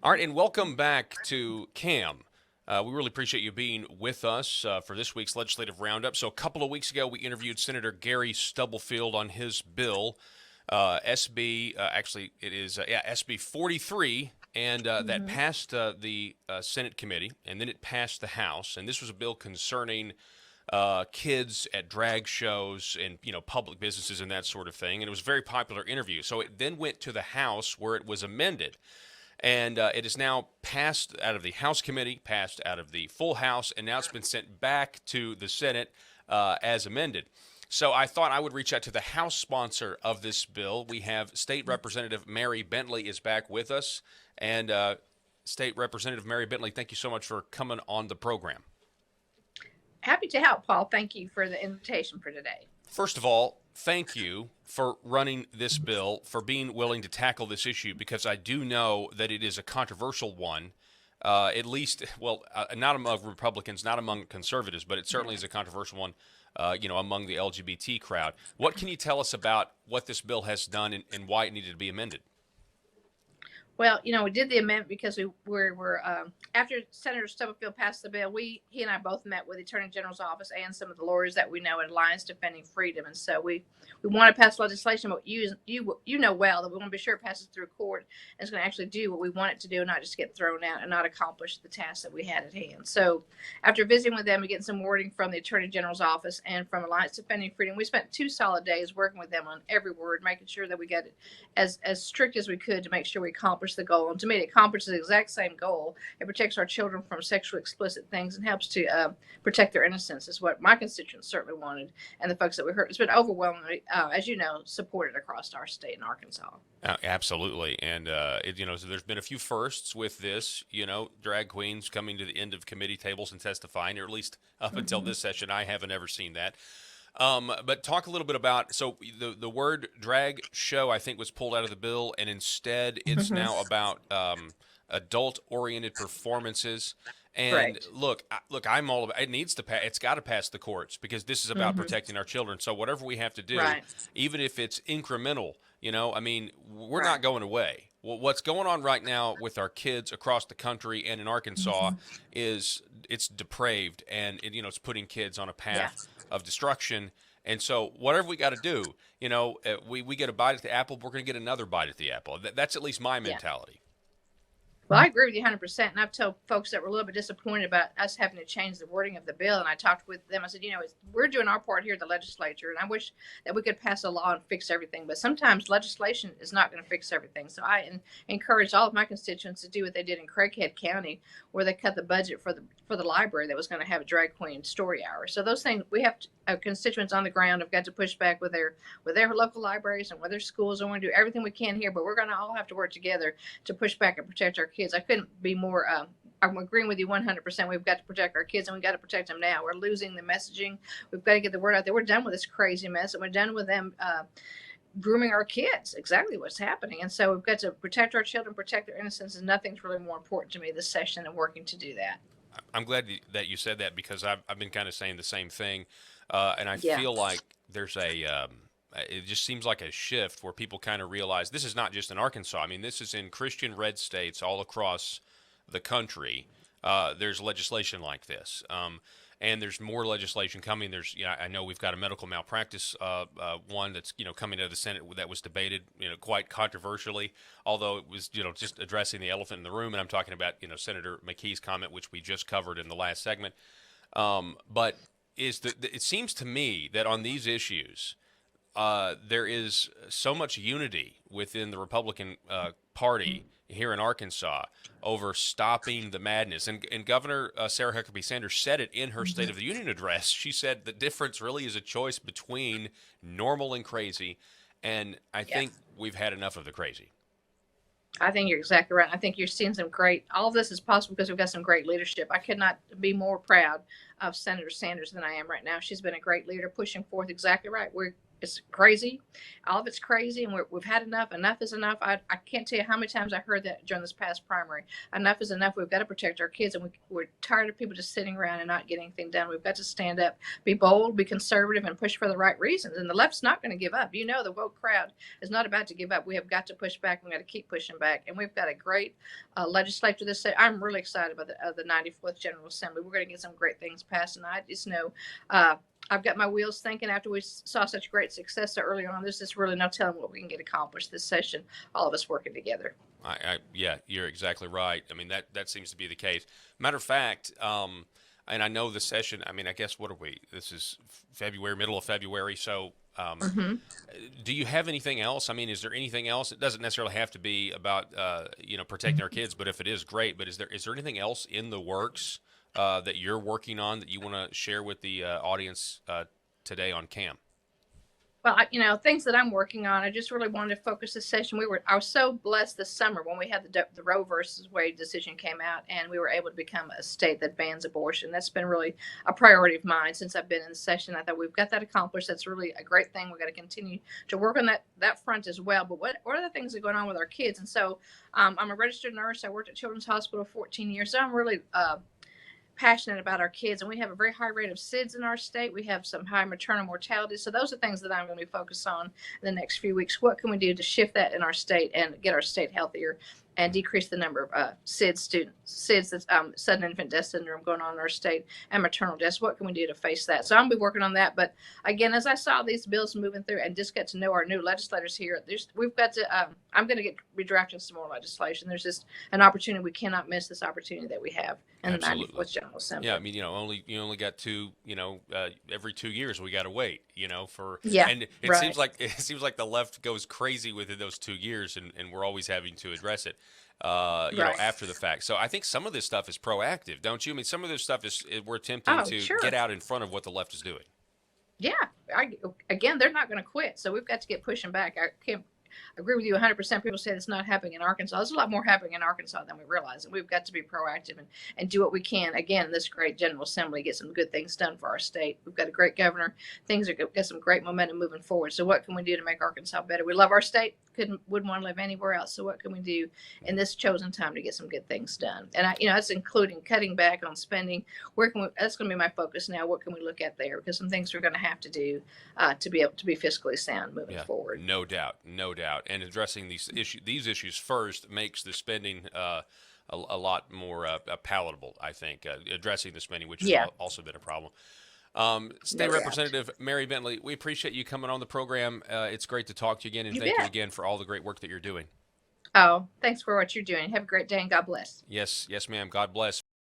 All right, and welcome back to Cam. We really appreciate you being with us for this week's legislative roundup. So, a couple of weeks ago, we interviewed Senator Gary Stubblefield on his bill, SB. Actually, it is SB 43, and that Hmm. passed the Senate committee, and then it passed the House. And this was a bill concerning kids at drag shows and public businesses and that sort of thing. And it was a very popular interview. So it then went to the House where it was amended. And it is now passed out of the House committee, passed out of the full House, and now it's been sent back to the Senate as amended. So I thought I would reach out to the House sponsor of this bill. We have State Representative Mary Bentley is back with us. And State Representative Mary Bentley, thank you so much for coming on the program. Happy to help, Paul. Thank you for the invitation for today. First of all, thank you for running this bill, for being willing to tackle this issue, because I do know that it is a controversial one, at least, well, not among Republicans, not among conservatives, but it certainly is a controversial one, among the LGBT crowd. What can you tell us about what this bill has done and why it needed to be amended? Well, we did the amendment because we were after Senator Stubblefield passed the bill. He and I both met with the Attorney General's office and some of the lawyers that we know at Alliance Defending Freedom, and so we want to pass legislation, but you know well that we want to be sure it passes through court and it's going to actually do what we want it to do, and not just get thrown out and not accomplish the task that we had at hand. So, after visiting with them and getting some wording from the Attorney General's office and from Alliance Defending Freedom, we spent 2 solid days working with them on every word, making sure that we got it as strict as we could to make sure we accomplished the goal. And to me, it accomplishes the exact same goal. It protects our children from sexually explicit things and helps to protect their innocence, is what my constituents certainly wanted, and the folks that we heard. It's been overwhelmingly, as you know, supported across our state in Arkansas. Absolutely, and so there's been a few firsts with this. Drag queens coming to the end of committee tables and testifying, or at least up until Mm-hmm. this session, I haven't ever seen that. But talk a little bit about the word drag show I think was pulled out of the bill, and instead it's Mm-hmm. now about adult oriented performances. And Correct. look, I'm all about it. Needs to pass. It's got to pass the courts because this is about Mm-hmm. protecting our children. So whatever we have to do, Right. even if it's incremental, I mean, we're Right. not going away. Well, what's going on right now with our kids across the country and in Arkansas Mm-hmm. is it's depraved, and it's putting kids on a Yeah. path of destruction. And so, whatever we got to do, we get a bite at the apple, we're going to get another bite at the apple. That's at least my Yeah. mentality. Well, I agree with you 100%. And I've told folks that were a little bit disappointed about us having to change the wording of the bill. And I talked with them. I said, we're doing our part here at the legislature. And I wish that we could pass a law and fix everything. But sometimes legislation is not going to fix everything. So I encourage all of my constituents to do what they did in Craighead County, where they cut the budget for the library that was going to have a drag queen story hour. So those things we have to, constituents on the ground have got to push back with their local libraries and with their schools. And we're going to do everything we can here. But we're going to all have to work together to push back and protect our kids. I couldn't be more. I'm agreeing with you 100%. We've got to protect our kids, and we've got to protect them now. We're losing the messaging. We've got to get the word out there. We're done with this crazy mess, and we're done with them grooming our kids. Exactly what's happening. And so we've got to protect our children, protect their innocence, and nothing's really more important to me this session than working to do that. I'm glad that you said that because I've been kind of saying the same thing, and I Yeah. feel like there's it just seems like a shift where people kind of realize this is not just in Arkansas. I mean, this is in Christian red states all across the country. There's legislation like this. And there's more legislation coming. I know we've got a medical malpractice one that's coming out of the Senate that was debated quite controversially, although it was just addressing the elephant in the room. And I'm talking about Senator McKee's comment, which we just covered in the last segment. But it seems to me that on these issues, there is so much unity within the Republican Party here in Arkansas over stopping the madness. And Governor Sarah Huckabee Sanders said it in her State Mm-hmm. of the Union address. She said the difference really is a choice between normal and crazy. And I Yeah. think we've had enough of the crazy. I think you're exactly right. I think you're seeing some great. All of this is possible because we've got some great leadership. I could not be more proud of Senator Sanders than I am right now. She's been a great leader, pushing forth exactly right. it's crazy. All of it's crazy, and we've had enough. Enough is enough. I can't tell you how many times I heard that during this past primary. Enough is enough. We've got to protect our kids, and we're tired of people just sitting around and not getting anything done. We've got to stand up, be bold, be conservative, and push for the right reasons. And the left's not going to give up. You know, the woke crowd is not about to give up. We have got to push back. We've got to keep pushing back. And we've got a great legislature this day. I'm really excited about the 94th General Assembly. We're going to get some great things passed, and I just know I've got my wheels thinking after we saw such great success so early on. There's just really no telling what we can get accomplished this session, all of us working together. Yeah, you're exactly right. I mean, that seems to be the case. Matter of fact, and I know the session, I mean, I guess, what are we? This is February, middle of February. So do you have anything else? I mean, is there anything else? It doesn't necessarily have to be about, protecting our kids, but if it is, great. But is there anything else in the works that you're working on that you want to share with the audience today on CAM? Well, things that I'm working on. I just really wanted to focus this session. I was so blessed this summer when we had the Roe versus Wade decision came out, and we were able to become a state that bans abortion. That's been really a priority of mine since I've been in the session. I thought we've got that accomplished. That's really a great thing. We've got to continue to work on that front as well. But what are the things that are going on with our kids? And so I'm a registered nurse. I worked at Children's Hospital 14 years. So I'm really passionate about our kids, and we have a very high rate of SIDS in our state. We have some high maternal mortality. So those are things that I'm going to be focused on in the next few weeks. What can we do to shift that in our state and get our state healthier and decrease the number of SIDS, that's sudden infant death syndrome, going on in our state, and maternal deaths? What can we do to face that? So I'm going to be working on that. But again, as I saw these bills moving through and just get to know our new legislators here, we've got to, I'm going to be drafting some more legislation. There's just an opportunity. We cannot miss this opportunity that we have in the 94th General Assembly. Yeah, I mean, you only got two, every 2 years we got to wait, for, yeah, and it right. seems like the left goes crazy within those 2 years, and we're always having to address it, right. after the fact. So I think some of this stuff is proactive, don't you? I mean, some of this stuff we're attempting to sure. get out in front of what the left is doing. Yeah, again, they're not going to quit, so we've got to get pushing back. I can't agree with you 100%. People say it's not happening in Arkansas. There's a lot more happening in Arkansas than we realize, and we've got to be proactive and do what we can. Again, this great General Assembly, get some good things done for our state. We've got a great governor. Things got some great momentum moving forward. So what can we do to make Arkansas better? We love our state. Wouldn't want to live anywhere else. So what can we do in this chosen time to get some good things done? And that's including cutting back on spending. That's going to be my focus now. What can we look at there? Because some things we're going to have to do to be able to be fiscally sound moving forward. No doubt. And addressing these issues first makes the spending a lot more palatable, I think. Addressing the spending, which has also been a problem. State Representative Mary Bentley, we appreciate you coming on the program. It's great to talk to you again, and thank you again for all the great work that you're doing. Oh, thanks for what you're doing. Have a great day, and God bless. Yes, ma'am. God bless.